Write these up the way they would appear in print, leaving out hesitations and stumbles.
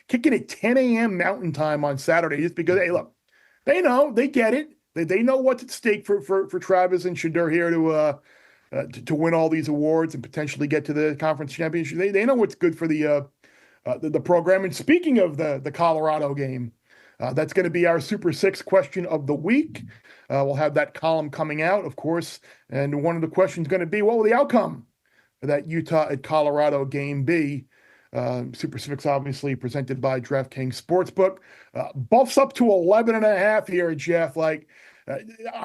kicking at 10 a.m. Mountain Time on Saturday just because, hey, look, they get it. They know what's at stake for Travis and Shedeur here to win all these awards and potentially get to the conference championship. They know what's good for the program. And speaking of the Colorado game, that's going to be our Super Six question of the week. We'll have that column coming out, of course. And one of the questions going to be, what will the outcome of that Utah at Colorado game be? Super Six, obviously, presented by DraftKings Sportsbook. Buffs up to 11.5 here, Jeff.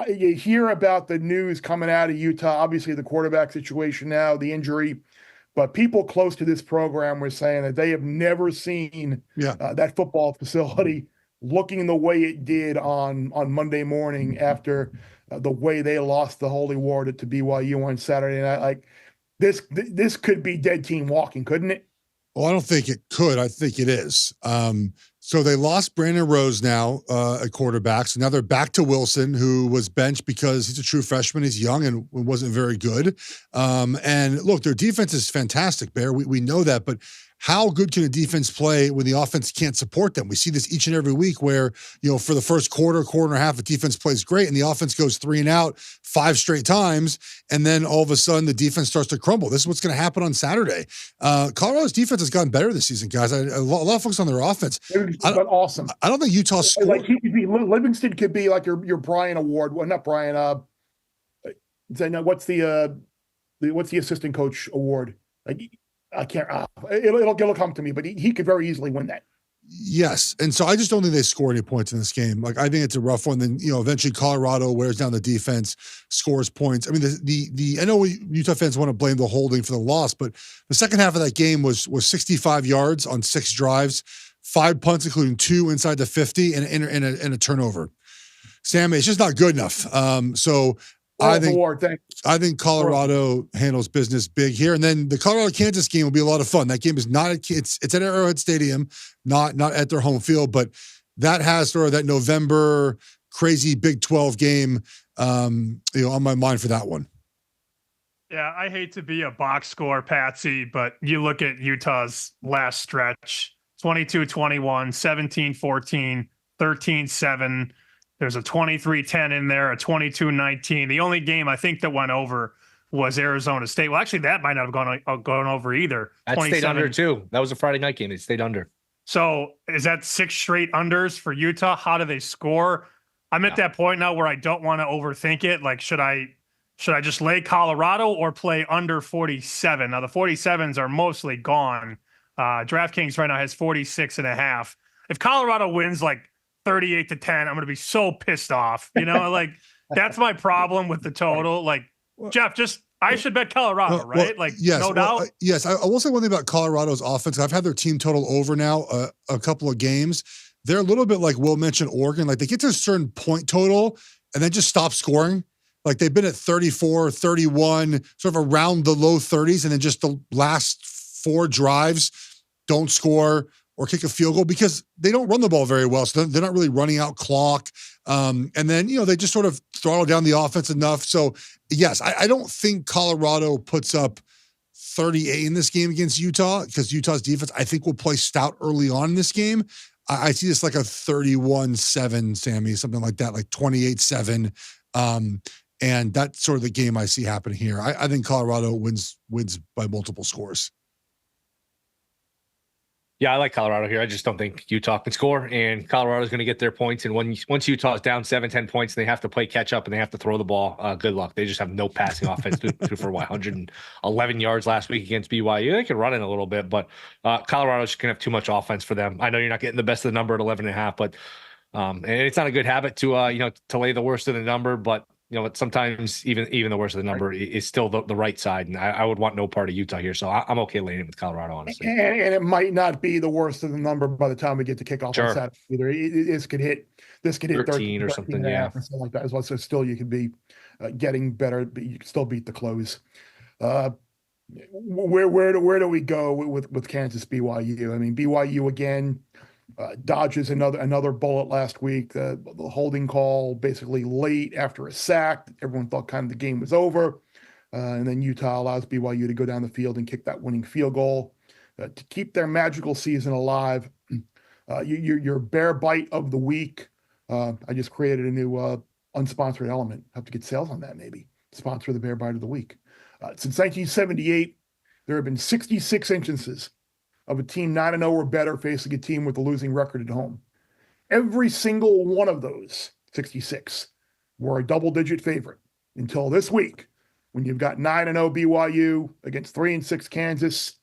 You hear about the news coming out of Utah, obviously the quarterback situation now, the injury. But people close to this program were saying that they have never seen that football facility looking the way it did on Monday morning after the way they lost the Holy War to BYU on Saturday night. This could be dead team walking, couldn't it? Well, I don't think it could. I think it is. So they lost Brandon Rose now at quarterback. So now they're back to Wilson, who was benched because he's a true freshman. He's young and wasn't very good. And look, their defense is fantastic, Bear. We know that. But how good can a defense play when the offense can't support them? We see this each and every week where, for the first quarter and a half, the defense plays great and the offense goes 3 and out 5 straight times. And then all of a sudden the defense starts to crumble. This is what's going to happen on Saturday. Colorado's defense has gotten better this season, guys. A lot of folks on their offense. Awesome. I don't think Utah scored. Livingston could be like your Brian Award. Well, not Brian. What's the assistant coach award? I can't. It'll come to me, but he could very easily win that. Yes, and so I just don't think they score any points in this game. I think it's a rough one. Then eventually Colorado wears down the defense, scores points. I mean, I know Utah fans want to blame the holding for the loss, but the second half of that game was 65 yards on 6 drives, 5 punts, including 2 inside the 50, and a turnover. Sam, it's just not good enough. I think Colorado handles business big here, and then the Colorado-Kansas game will be a lot of fun. That game is it's at Arrowhead Stadium, not at their home field, but that has sort of that November crazy Big 12 game, on my mind for that one. Yeah, I hate to be a box score, Patsy, but you look at Utah's last stretch: 22-21, 17-14, 13-7. There's a 23-10 in there, a 22-19. The only game I think that went over was Arizona State. Well, actually, that might not have gone over either. That stayed under, too. That was a Friday night game. It stayed under. So is that 6 straight unders for Utah? How do they score? I'm at that point now where I don't want to overthink it. Should I just lay Colorado or play under 47? Now, the 47s are mostly gone. DraftKings right now has 46.5. If Colorado wins 38-10, I'm going to be so pissed off. That's my problem with the total. Jeff, I should bet Colorado, right? Yes, no doubt. Yes. I will say one thing about Colorado's offense. I've had their team total over now a couple of games. They're a little bit like Will mentioned Oregon. They get to a certain point total and then just stop scoring. They've been at 34, 31, sort of around the low 30s, and then just the last 4 drives don't score or kick a field goal because they don't run the ball very well. So they're not really running out clock. And then, they just sort of throttle down the offense enough. So, yes, I don't think Colorado puts up 38 in this game against Utah because Utah's defense, I think, will play stout early on in this game. I see this like a 31-7, Sammy, something like that, like 28-7. And that's sort of the game I see happening here. I think Colorado wins by multiple scores. Yeah, I like Colorado here. I just don't think Utah can score, and Colorado's going to get their points. And once Utah is down 7-10 points, they have to play catch up and they have to throw the ball. Good luck. They just have no passing offense through for 111 yards last week against BYU. They can run it a little bit, but Colorado's just going to have too much offense for them. I know you're not getting the best of the number at 11.5, but and it's not a good habit to lay the worst of the number, but sometimes even the worst of the number is still the right side, and I would want no part of Utah here. So I'm okay laying it with Colorado, honestly. And it might not be the worst of the number by the time we get to kickoff on Saturday either. This could hit 13 or something, or something like that as well. So still, you could be getting better, but you can still beat the close. Where do we go with Kansas BYU? I mean, BYU again. Dodges another bullet last week. The holding call basically late after a sack. Everyone thought kind of the game was over. And then Utah allows BYU to go down the field and kick that winning field goal to keep their magical season alive. Your bear bite of the week. I just created a new unsponsored element. Have to get sales on that maybe. Sponsor the bear bite of the week. Since 1978, there have been 66 instances of a team 9-0 or better facing a team with a losing record at home. Every single one of those 66 were a double-digit favorite until this week, when you've got 9-0 BYU against 3-6 Kansas.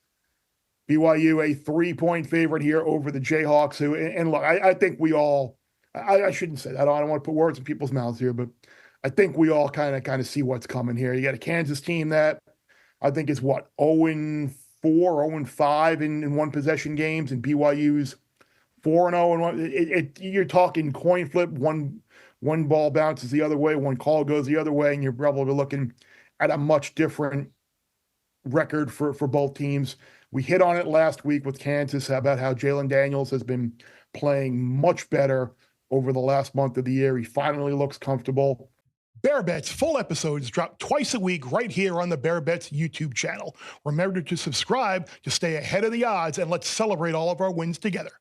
BYU a 3-point favorite here over the Jayhawks. Who, and look, I think we all, I shouldn't say that. I don't want to put words in people's mouths here, but I think we all kind of see what's coming here. You got a Kansas team that I think is what, 0-4, 0-5 in one possession games, and BYU's 4-0 and one. You're talking coin flip. One ball bounces the other way, one call goes the other way, and you're probably looking at a much different record for both teams. We hit on it last week with Kansas about how Jalen Daniels has been playing much better over the last month of the year. He finally looks comfortable. Bear Bets full episodes drop twice a week right here on the Bear Bets YouTube channel. Remember to subscribe to stay ahead of the odds, and let's celebrate all of our wins together.